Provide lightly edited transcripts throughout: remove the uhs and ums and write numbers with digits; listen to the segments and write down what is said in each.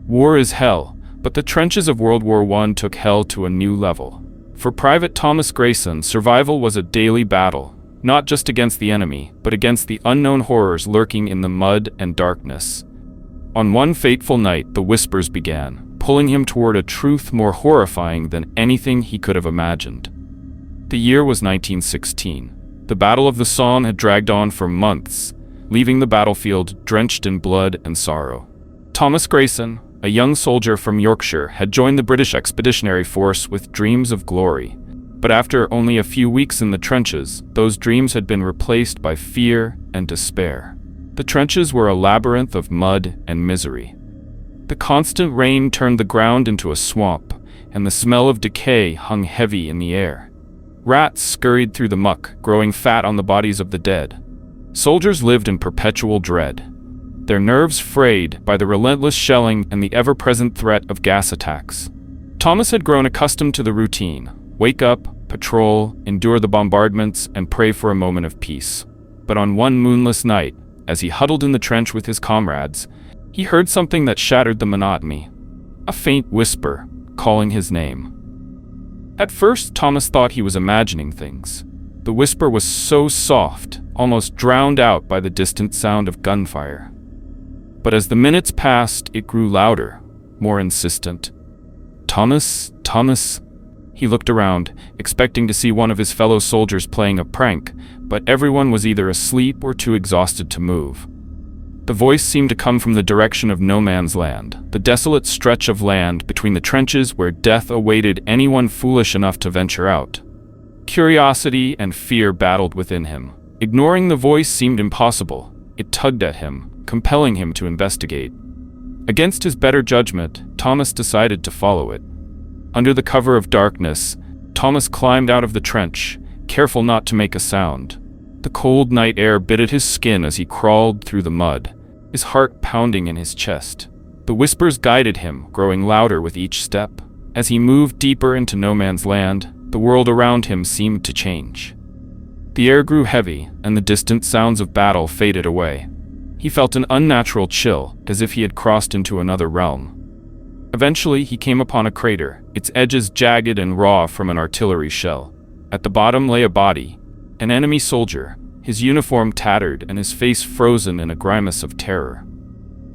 War is hell, but the trenches of World War I took hell to a new level. For Private Thomas Grayson, survival was a daily battle, not just against the enemy, but against the unknown horrors lurking in the mud and darkness. On one fateful night, the whispers began, pulling him toward a truth more horrifying than anything he could have imagined. The year was 1916. The Battle of the Somme had dragged on for months, leaving the battlefield drenched in blood and sorrow. Thomas Grayson, a young soldier from Yorkshire, had joined the British Expeditionary Force with dreams of glory. But after only a few weeks in the trenches, those dreams had been replaced by fear and despair. The trenches were a labyrinth of mud and misery. The constant rain turned the ground into a swamp, and the smell of decay hung heavy in the air. Rats scurried through the muck, growing fat on the bodies of the dead. Soldiers lived in perpetual dread, their nerves frayed by the relentless shelling and the ever-present threat of gas attacks. Thomas had grown accustomed to the routine: wake up, patrol, endure the bombardments, and pray for a moment of peace. But on one moonless night, as he huddled in the trench with his comrades, he heard something that shattered the monotony. A faint whisper, calling his name. At first, Thomas thought he was imagining things. The whisper was so soft, almost drowned out by the distant sound of gunfire. But as the minutes passed, it grew louder, more insistent. "Thomas, Thomas." He looked around, expecting to see one of his fellow soldiers playing a prank, but everyone was either asleep or too exhausted to move. The voice seemed to come from the direction of no man's land, the desolate stretch of land between the trenches where death awaited anyone foolish enough to venture out. Curiosity and fear battled within him. Ignoring the voice seemed impossible. It tugged at him, compelling him to investigate. Against his better judgment, Thomas decided to follow it. Under the cover of darkness, Thomas climbed out of the trench, careful not to make a sound. The cold night air bit at his skin as he crawled through the mud, his heart pounding in his chest. The whispers guided him, growing louder with each step. As he moved deeper into no man's land, the world around him seemed to change. The air grew heavy, and the distant sounds of battle faded away. He felt an unnatural chill, as if he had crossed into another realm. Eventually, he came upon a crater, its edges jagged and raw from an artillery shell. At the bottom lay a body, an enemy soldier, his uniform tattered and his face frozen in a grimace of terror.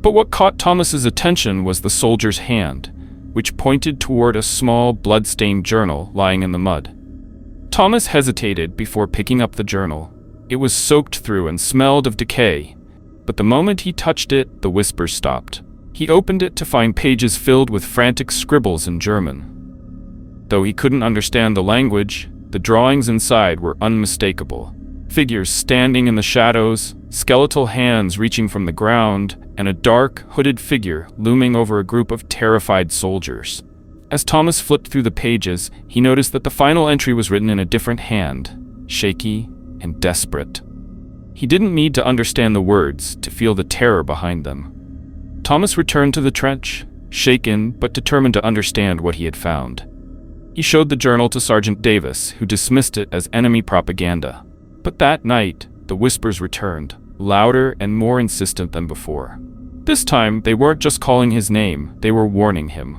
But what caught Thomas's attention was the soldier's hand, which pointed toward a small, blood-stained journal lying in the mud. Thomas hesitated before picking up the journal. It was soaked through and smelled of decay, but the moment he touched it, the whispers stopped. He opened it to find pages filled with frantic scribbles in German. Though he couldn't understand the language, the drawings inside were unmistakable. Figures standing in the shadows, skeletal hands reaching from the ground, and a dark, hooded figure looming over a group of terrified soldiers. As Thomas flipped through the pages, he noticed that the final entry was written in a different hand, shaky and desperate. He didn't need to understand the words to feel the terror behind them. Thomas returned to the trench, shaken but determined to understand what he had found. He showed the journal to Sergeant Davis, who dismissed it as enemy propaganda. But that night, the whispers returned, louder and more insistent than before. This time, they weren't just calling his name, they were warning him.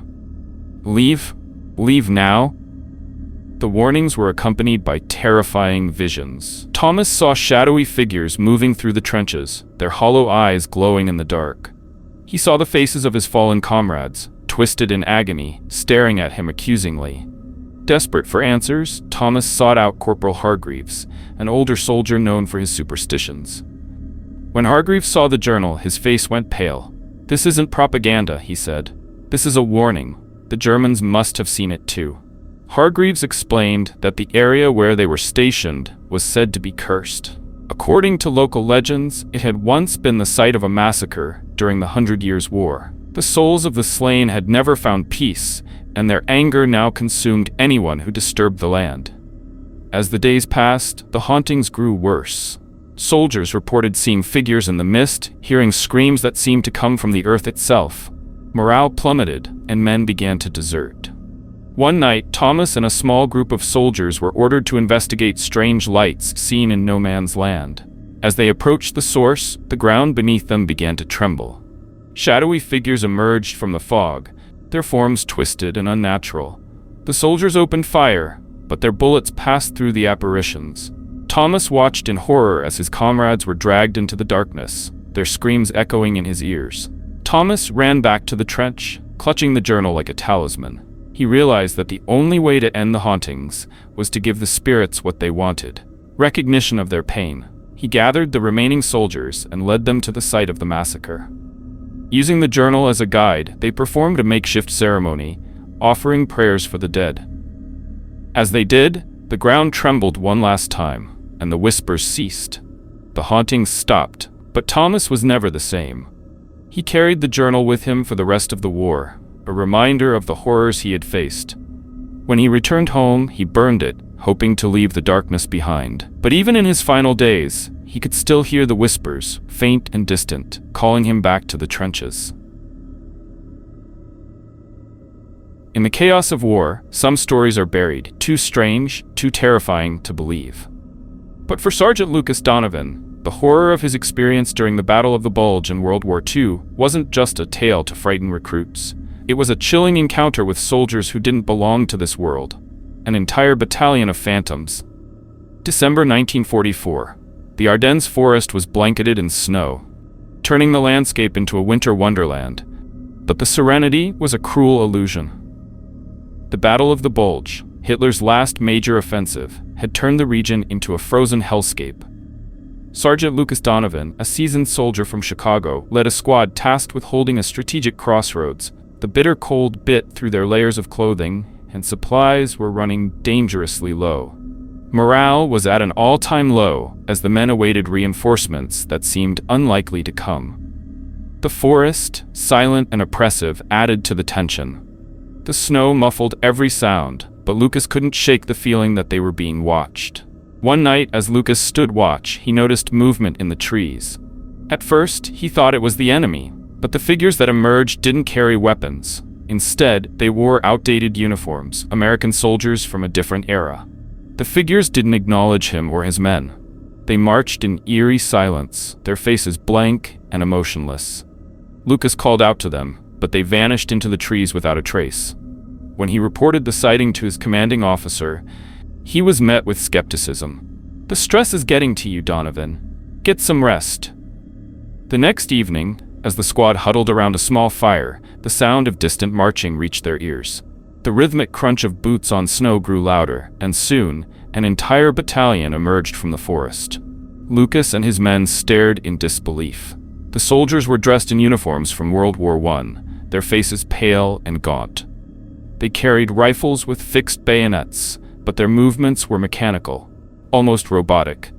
"Leave? Leave now?" The warnings were accompanied by terrifying visions. Thomas saw shadowy figures moving through the trenches, their hollow eyes glowing in the dark. He saw the faces of his fallen comrades, twisted in agony, staring at him accusingly. Desperate for answers, Thomas sought out Corporal Hargreaves, an older soldier known for his superstitions. When Hargreaves saw the journal, his face went pale. "This isn't propaganda," he said. "This is a warning. The Germans must have seen it too." Hargreaves explained that the area where they were stationed was said to be cursed. According to local legends, it had once been the site of a massacre during the 100 Years' War. The souls of the slain had never found peace, and their anger now consumed anyone who disturbed the land. As the days passed, the hauntings grew worse. Soldiers reported seeing figures in the mist, hearing screams that seemed to come from the earth itself. Morale plummeted, and men began to desert. One night, Thomas and a small group of soldiers were ordered to investigate strange lights seen in no man's land. As they approached the source, the ground beneath them began to tremble. Shadowy figures emerged from the fog, their forms twisted and unnatural. The soldiers opened fire, but their bullets passed through the apparitions. Thomas watched in horror as his comrades were dragged into the darkness, their screams echoing in his ears. Thomas ran back to the trench, clutching the journal like a talisman. He realized that the only way to end the hauntings was to give the spirits what they wanted: recognition of their pain. He gathered the remaining soldiers and led them to the site of the massacre. Using the journal as a guide, they performed a makeshift ceremony, offering prayers for the dead. As they did, the ground trembled one last time, and the whispers ceased. The hauntings stopped, but Thomas was never the same. He carried the journal with him for the rest of the war, a reminder of the horrors he had faced. When he returned home, he burned it, hoping to leave the darkness behind. But even in his final days, he could still hear the whispers, faint and distant, calling him back to the trenches. In the chaos of war, some stories are buried, too strange, too terrifying to believe. But for Sergeant Lucas Donovan, the horror of his experience during the Battle of the Bulge in World War II wasn't just a tale to frighten recruits. It was a chilling encounter with soldiers who didn't belong to this world. An entire battalion of phantoms. December 1944. The Ardennes forest was blanketed in snow, turning the landscape into a winter wonderland. But the serenity was a cruel illusion. The Battle of the Bulge, Hitler's last major offensive, had turned the region into a frozen hellscape. Sergeant Lucas Donovan, a seasoned soldier from Chicago, led a squad tasked with holding a strategic crossroads. The bitter cold bit through their layers of clothing, and supplies were running dangerously low. Morale was at an all-time low as the men awaited reinforcements that seemed unlikely to come. The forest, silent and oppressive, added to the tension. The snow muffled every sound, but Lucas couldn't shake the feeling that they were being watched. One night, as Lucas stood watch, he noticed movement in the trees. At first, he thought it was the enemy, but the figures that emerged didn't carry weapons. Instead, they wore outdated uniforms, American soldiers from a different era. The figures didn't acknowledge him or his men. They marched in eerie silence, their faces blank and emotionless. Lucas called out to them, but they vanished into the trees without a trace. When he reported the sighting to his commanding officer, he was met with skepticism. "The stress is getting to you, Donovan. Get some rest." The next evening, as the squad huddled around a small fire, the sound of distant marching reached their ears. The rhythmic crunch of boots on snow grew louder, and soon, an entire battalion emerged from the forest. Lucas and his men stared in disbelief. The soldiers were dressed in uniforms from World War I, their faces pale and gaunt. They carried rifles with fixed bayonets, but their movements were mechanical, almost robotic.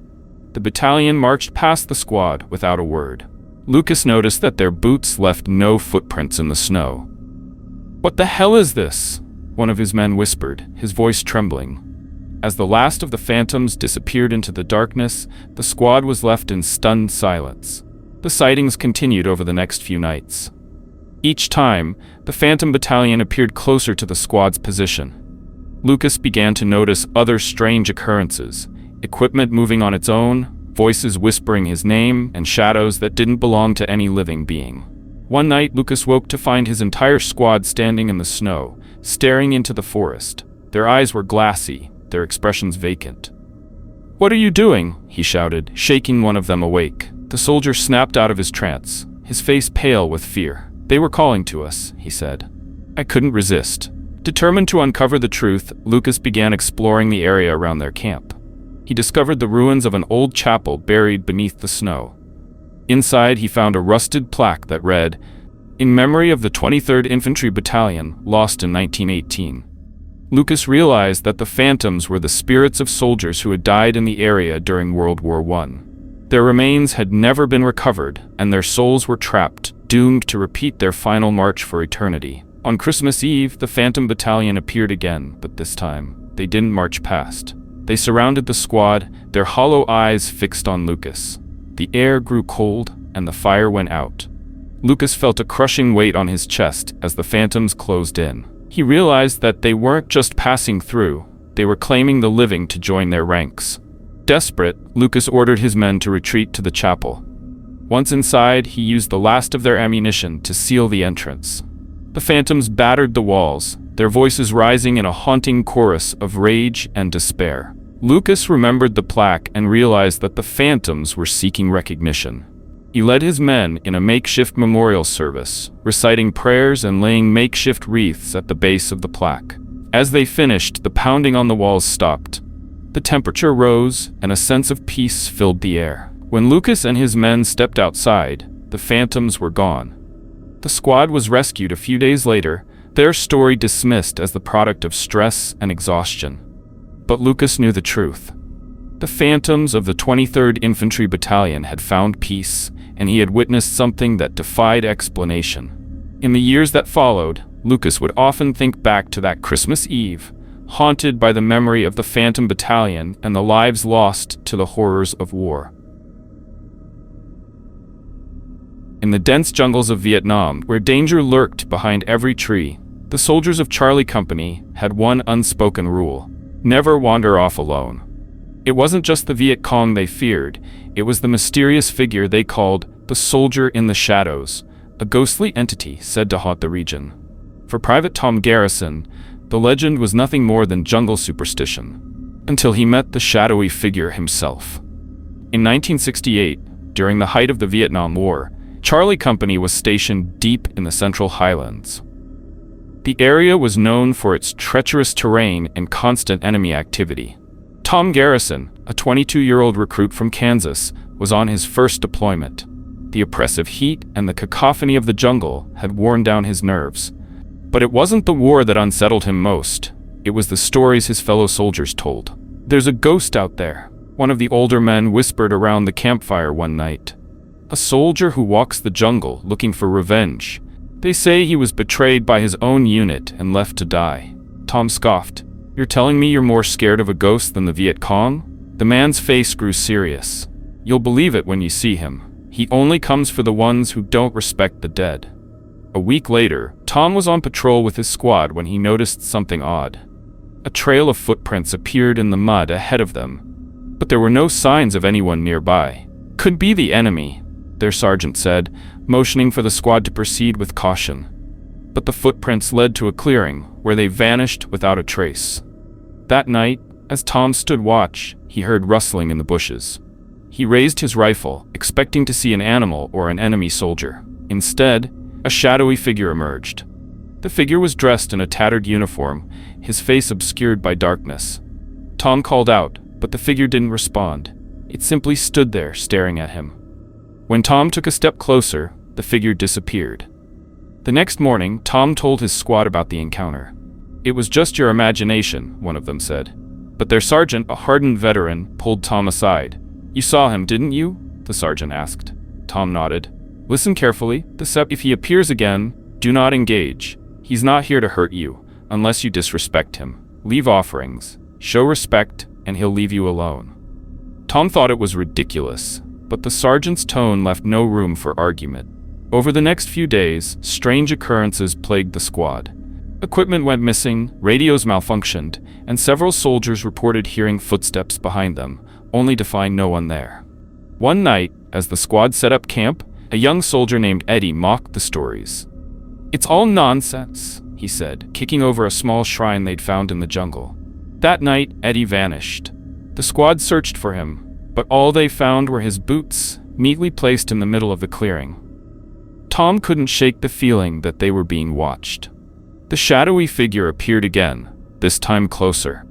The battalion marched past the squad without a word. Lucas noticed that their boots left no footprints in the snow. "What the hell is this?" one of his men whispered, his voice trembling. As the last of the phantoms disappeared into the darkness, the squad was left in stunned silence. The sightings continued over the next few nights. Each time, the Phantom Battalion appeared closer to the squad's position. Lucas began to notice other strange occurrences: equipment moving on its own, voices whispering his name, and shadows that didn't belong to any living being. One night, Lucas woke to find his entire squad standing in the snow, staring into the forest. Their eyes were glassy, their expressions vacant. "What are you doing?" he shouted, shaking one of them awake. The soldier snapped out of his trance, his face pale with fear. "They were calling to us," he said. I couldn't resist. Determined to uncover the truth, Lucas began exploring the area around their camp. He discovered the ruins of an old chapel buried beneath the snow. Inside, he found a rusted plaque that read, "In memory of the 23rd Infantry Battalion, lost in 1918. Lucas realized that the phantoms were the spirits of soldiers who had died in the area during World War I. Their remains had never been recovered, and their souls were trapped, doomed to repeat their final march for eternity. On Christmas Eve, the Phantom Battalion appeared again, but this time, they didn't march past. They surrounded the squad, their hollow eyes fixed on Lucas. The air grew cold, and the fire went out. Lucas felt a crushing weight on his chest as the phantoms closed in. He realized that they weren't just passing through, they were claiming the living to join their ranks. Desperate, Lucas ordered his men to retreat to the chapel. Once inside, he used the last of their ammunition to seal the entrance. The phantoms battered the walls, their voices rising in a haunting chorus of rage and despair. Lucas remembered the plaque and realized that the phantoms were seeking recognition. He led his men in a makeshift memorial service, reciting prayers and laying makeshift wreaths at the base of the plaque. As they finished, the pounding on the walls stopped. The temperature rose, and a sense of peace filled the air. When Lucas and his men stepped outside, the phantoms were gone. The squad was rescued a few days later, their story dismissed as the product of stress and exhaustion. But Lucas knew the truth. The phantoms of the 23rd Infantry Battalion had found peace, and he had witnessed something that defied explanation. In the years that followed, Lucas would often think back to that Christmas Eve, haunted by the memory of the Phantom Battalion and the lives lost to the horrors of war. In the dense jungles of Vietnam, where danger lurked behind every tree, the soldiers of Charlie Company had one unspoken rule: never wander off alone. It wasn't just the Viet Cong they feared, it was the mysterious figure they called the Soldier in the Shadows, a ghostly entity said to haunt the region. For Private Tom Garrison, the legend was nothing more than jungle superstition, until he met the shadowy figure himself. In 1968, during the height of the Vietnam War, Charlie Company was stationed deep in the Central Highlands. The area was known for its treacherous terrain and constant enemy activity. Tom Garrison, a 22-year-old recruit from Kansas, was on his first deployment. The oppressive heat and the cacophony of the jungle had worn down his nerves. But it wasn't the war that unsettled him most. It was the stories his fellow soldiers told. "There's a ghost out there," one of the older men whispered around the campfire one night. "A soldier who walks the jungle looking for revenge. They say he was betrayed by his own unit and left to die." Tom scoffed. "You're telling me you're more scared of a ghost than the Viet Cong?" The man's face grew serious. "You'll believe it when you see him. He only comes for the ones who don't respect the dead." A week later, Tom was on patrol with his squad when he noticed something odd. A trail of footprints appeared in the mud ahead of them, but there were no signs of anyone nearby. "Could be the enemy," their sergeant said, motioning for the squad to proceed with caution. But the footprints led to a clearing, where they vanished without a trace. That night, as Tom stood watch, he heard rustling in the bushes. He raised his rifle, expecting to see an animal or an enemy soldier. Instead, a shadowy figure emerged. The figure was dressed in a tattered uniform, his face obscured by darkness. Tom called out, but the figure didn't respond. It simply stood there, staring at him. When Tom took a step closer, the figure disappeared. The next morning, Tom told his squad about the encounter. "It was just your imagination," one of them said. But their sergeant, a hardened veteran, pulled Tom aside. "You saw him, didn't you?" the sergeant asked. Tom nodded. "Listen carefully. If he appears again, do not engage. He's not here to hurt you, unless you disrespect him. Leave offerings, show respect, and he'll leave you alone." Tom thought it was ridiculous, but the sergeant's tone left no room for argument. Over the next few days, strange occurrences plagued the squad. Equipment went missing, radios malfunctioned, and several soldiers reported hearing footsteps behind them, only to find no one there. One night, as the squad set up camp, a young soldier named Eddie mocked the stories. "It's all nonsense," he said, kicking over a small shrine they'd found in the jungle. That night, Eddie vanished. The squad searched for him, but all they found were his boots, neatly placed in the middle of the clearing. Tom couldn't shake the feeling that they were being watched. The shadowy figure appeared again, this time closer.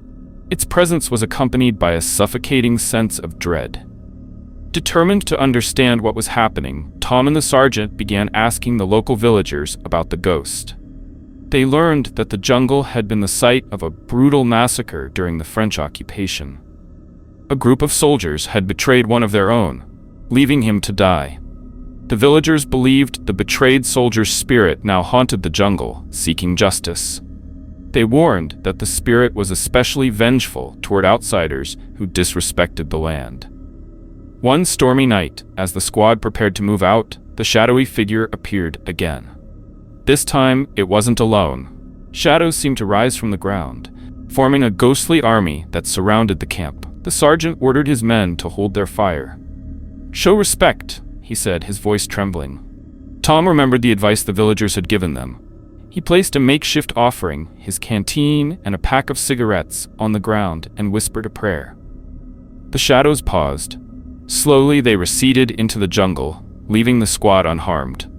Its presence was accompanied by a suffocating sense of dread. Determined to understand what was happening, Tom and the sergeant began asking the local villagers about the ghost. They learned that the jungle had been the site of a brutal massacre during the French occupation. A group of soldiers had betrayed one of their own, leaving him to die. The villagers believed the betrayed soldier's spirit now haunted the jungle, seeking justice. They warned that the spirit was especially vengeful toward outsiders who disrespected the land. One stormy night, as the squad prepared to move out, the shadowy figure appeared again. This time, it wasn't alone. Shadows seemed to rise from the ground, forming a ghostly army that surrounded the camp. The sergeant ordered his men to hold their fire. "Show respect," he said, his voice trembling. Tom remembered the advice the villagers had given them. He placed a makeshift offering, his canteen and a pack of cigarettes, on the ground and whispered a prayer. The shadows paused. Slowly they receded into the jungle, leaving the squad unharmed.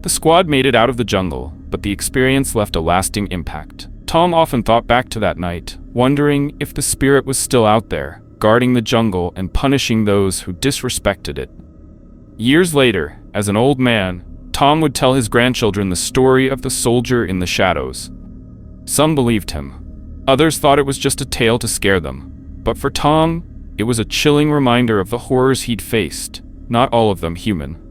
The squad made it out of the jungle, but the experience left a lasting impact. Tom often thought back to that night, wondering if the spirit was still out there, guarding the jungle and punishing those who disrespected it. Years later, as an old man, Tom would tell his grandchildren the story of the soldier in the shadows. Some believed him. Others thought it was just a tale to scare them. But for Tom, it was a chilling reminder of the horrors he'd faced, not all of them human.